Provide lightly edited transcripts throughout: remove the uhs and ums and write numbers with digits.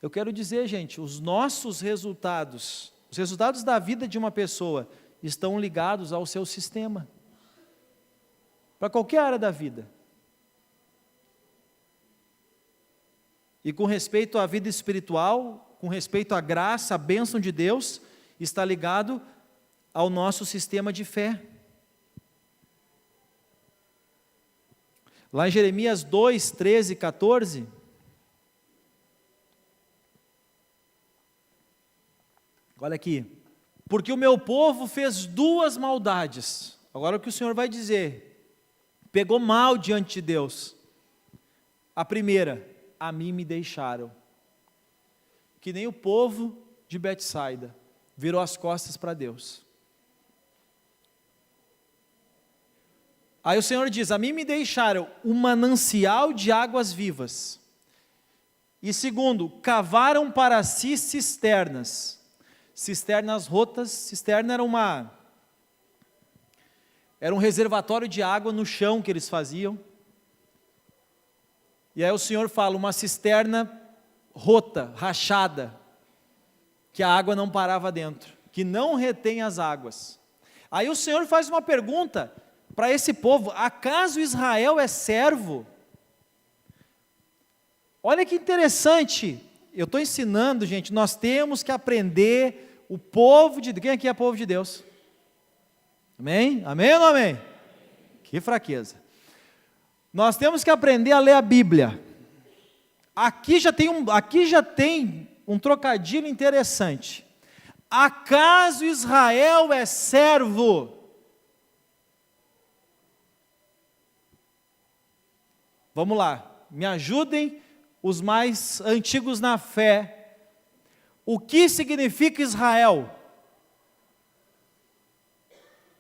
Eu quero dizer, gente, os nossos resultados, os resultados da vida de uma pessoa, estão ligados ao seu sistema, para qualquer área da vida. E com respeito à vida espiritual, com respeito à graça, à bênção de Deus, está ligado ao nosso sistema de fé. Lá em Jeremias 2, 13 e 14, olha aqui, porque o meu povo fez duas maldades. Agora o que o Senhor vai dizer, pegou mal diante de Deus. A primeira, a mim me deixaram, que nem o povo de Betsaida, virou as costas para Deus. Aí o Senhor diz, a mim me deixaram um manancial de águas vivas. E segundo, cavaram para si cisternas. Cisternas rotas, cisterna era um reservatório de água no chão que eles faziam. E aí o Senhor fala, uma cisterna rota, rachada, que a água não parava dentro, que não retém as águas. Aí o Senhor faz uma pergunta para esse povo, acaso Israel é servo? Olha que interessante, eu estou ensinando, gente, nós temos que aprender o povo de Deus. Quem aqui é povo de Deus? Amém? Amém ou não amém? Que fraqueza. Nós temos que aprender a ler a Bíblia. Aqui já tem um trocadilho interessante. Acaso Israel é servo? Vamos lá, me ajudem os mais antigos na fé. O que significa Israel?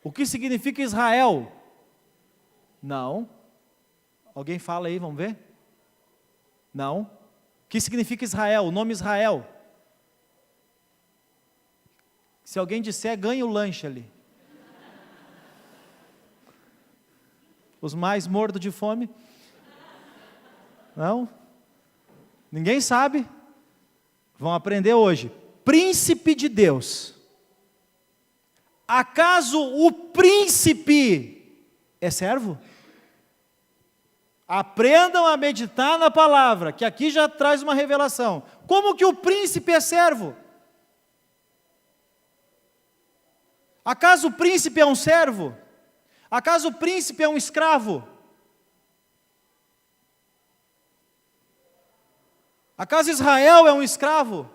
O que significa Israel? Não. Alguém fala aí, vamos ver? Não. O que significa Israel? O nome Israel? Se alguém disser, ganha o lanche ali. Os mais mortos de fome. Não? Ninguém sabe? Vão aprender hoje. Príncipe de Deus. Acaso o príncipe é servo? Aprendam a meditar na palavra, que aqui já traz uma revelação. Como que o príncipe é servo? Acaso o príncipe é um servo? Acaso o príncipe é um escravo? Acaso Israel é um escravo?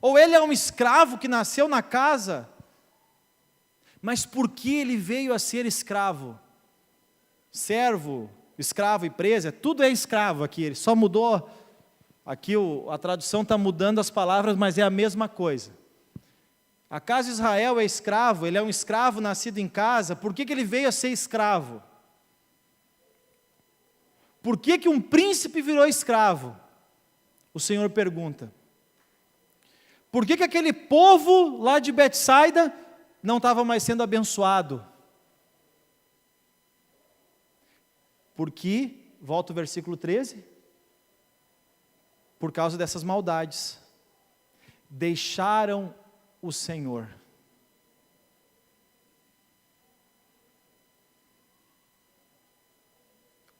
Ou ele é um escravo que nasceu na casa? Mas por que ele veio a ser escravo? Servo, escravo e presa, tudo é escravo aqui, ele só mudou, aqui a tradução está mudando as palavras, mas é a mesma coisa. Acaso Israel é escravo? Ele é um escravo nascido em casa, por que ele veio a ser escravo? Por que um príncipe virou escravo? O Senhor pergunta. Por que aquele povo lá de Betsaida não estava mais sendo abençoado? Porque, volta o versículo 13, por causa dessas maldades, deixaram o Senhor.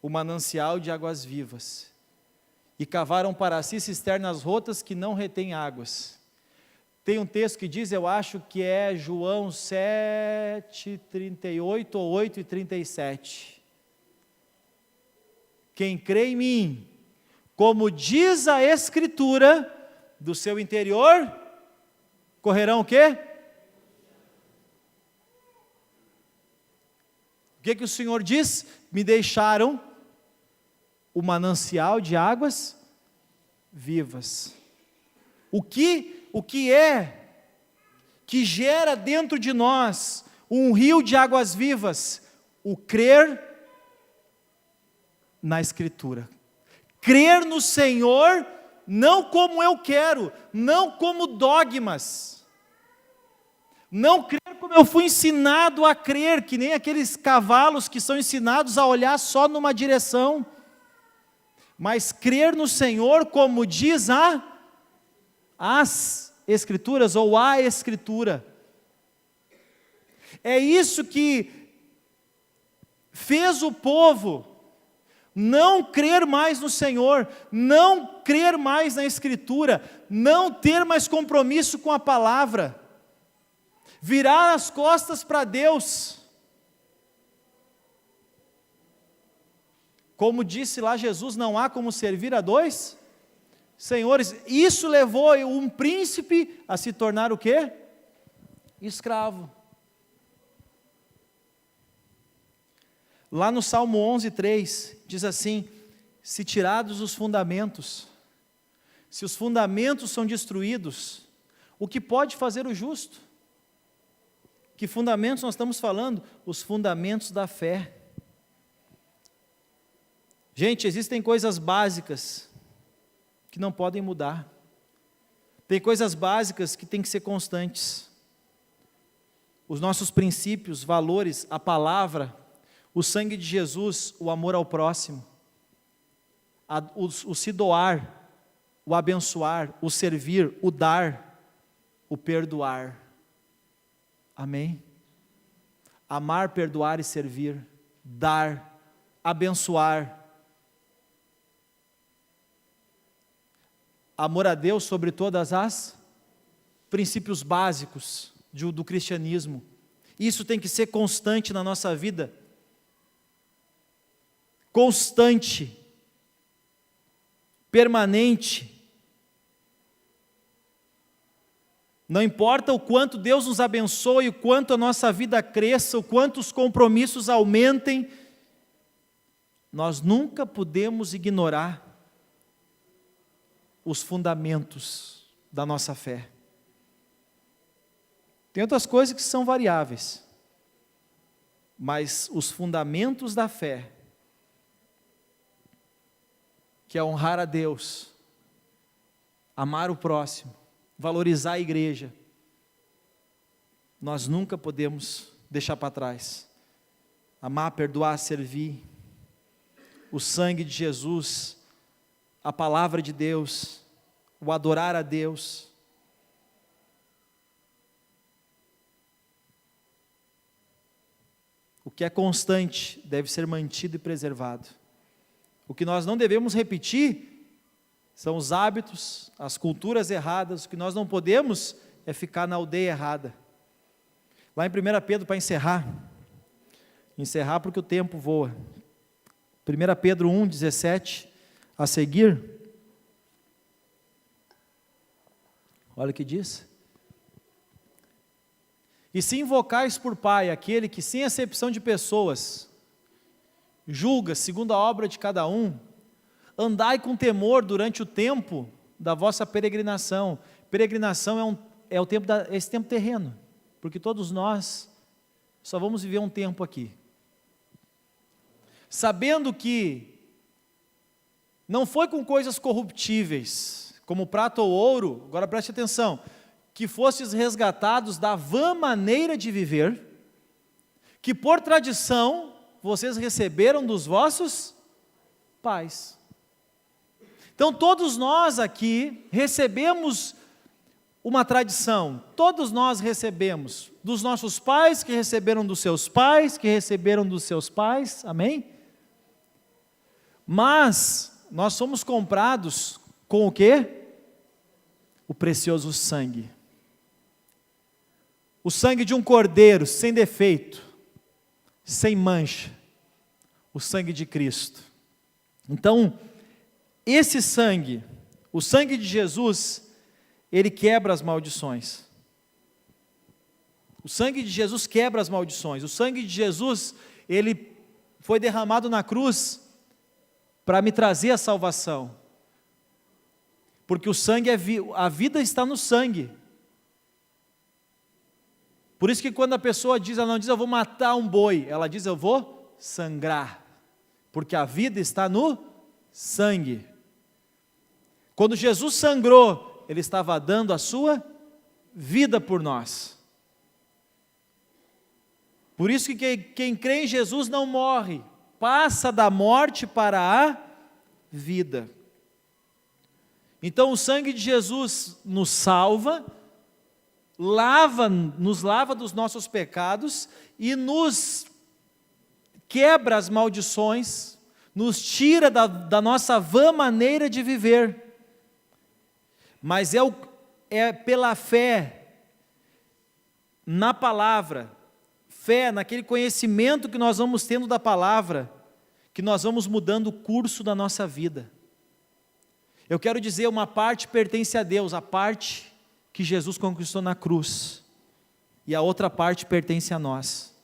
O manancial de águas vivas, e cavaram para si cisternas rotas que não retêm águas. Tem um texto que diz, eu acho que é João 7:38 ou 8:37. Quem crê em mim, como diz a Escritura, do seu interior, correrão o quê? O que o Senhor diz? Me deixaram o manancial de águas vivas. O que é que gera dentro de nós um rio de águas vivas? O crer na Escritura. Crer no Senhor, não como eu quero, não como dogmas. Não crer como eu fui ensinado a crer, que nem aqueles cavalos que são ensinados a olhar só numa direção. mas crer no Senhor, como diz as Escrituras, ou a Escritura. É isso que fez o povo não crer mais no Senhor, não crer mais na Escritura, não ter mais compromisso com a palavra, virar as costas para Deus. Como disse lá Jesus, não há como servir a dois senhores. Isso levou um príncipe a se tornar o quê? Escravo. Lá no Salmo 11:3, diz assim: se tirados os fundamentos, se os fundamentos são destruídos, o que pode fazer o justo? Que fundamentos nós estamos falando? Os fundamentos da fé. Gente, existem coisas básicas que não podem mudar. Tem coisas básicas que têm que ser constantes. Os nossos princípios, valores, a palavra, o sangue de Jesus, o amor ao próximo, o se doar, o abençoar, o servir, o dar, o perdoar. Amém? Amar, perdoar e servir, dar, abençoar. Amor a Deus sobre todas as princípios básicos do cristianismo. Isso tem que ser constante na nossa vida. Constante, permanente. Não importa o quanto Deus nos abençoe, o quanto a nossa vida cresça, o quanto os compromissos aumentem, nós nunca podemos ignorar os fundamentos da nossa fé. Tem outras coisas que são variáveis, mas os fundamentos da fé, que é honrar a Deus, amar o próximo, valorizar a igreja, nós nunca podemos deixar para trás. Amar, perdoar, servir, o sangue de Jesus, a palavra de Deus, o adorar a Deus. O que é constante deve ser mantido e preservado. O que nós não devemos repetir são os hábitos, as culturas erradas. O que nós não podemos é ficar na aldeia errada. Lá em 1 Pedro, para encerrar porque o tempo voa. 1 Pedro 1:17 a seguir. Olha o que diz. E se invocais por Pai aquele que sem acepção de pessoas julga segundo a obra de cada um, andai com temor durante o tempo da vossa peregrinação. Peregrinação é esse tempo terreno, porque todos nós só vamos viver um tempo aqui. Sabendo que não foi com coisas corruptíveis, como prata ou ouro, agora preste atenção, que fostes resgatados da vã maneira de viver, que por tradição vocês receberam dos vossos pais. Então todos nós aqui recebemos uma tradição, todos nós recebemos dos nossos pais, que receberam dos seus pais, que receberam dos seus pais, amém? Mas nós somos comprados com o quê? O precioso sangue. O sangue de um cordeiro sem defeito, sem mancha. O sangue de Cristo. Então, esse sangue, o sangue de Jesus, ele quebra as maldições. O sangue de Jesus quebra as maldições. O sangue de Jesus, ele foi derramado na cruz para me trazer a salvação. Porque o sangue a vida está no sangue. Por isso que quando a pessoa diz, ela não diz eu vou matar um boi, ela diz eu vou sangrar. Porque a vida está no sangue. Quando Jesus sangrou, ele estava dando a sua vida por nós. Por isso que quem crê em Jesus não morre, passa da morte para a vida. Então o sangue de Jesus nos salva, nos lava dos nossos pecados e nos quebra as maldições, nos tira da nossa vã maneira de viver. Mas é pela fé na palavra, fé naquele conhecimento que nós vamos tendo da palavra, que nós vamos mudando o curso da nossa vida. Eu quero dizer, uma parte pertence a Deus, a parte que Jesus conquistou na cruz, e a outra parte pertence a nós.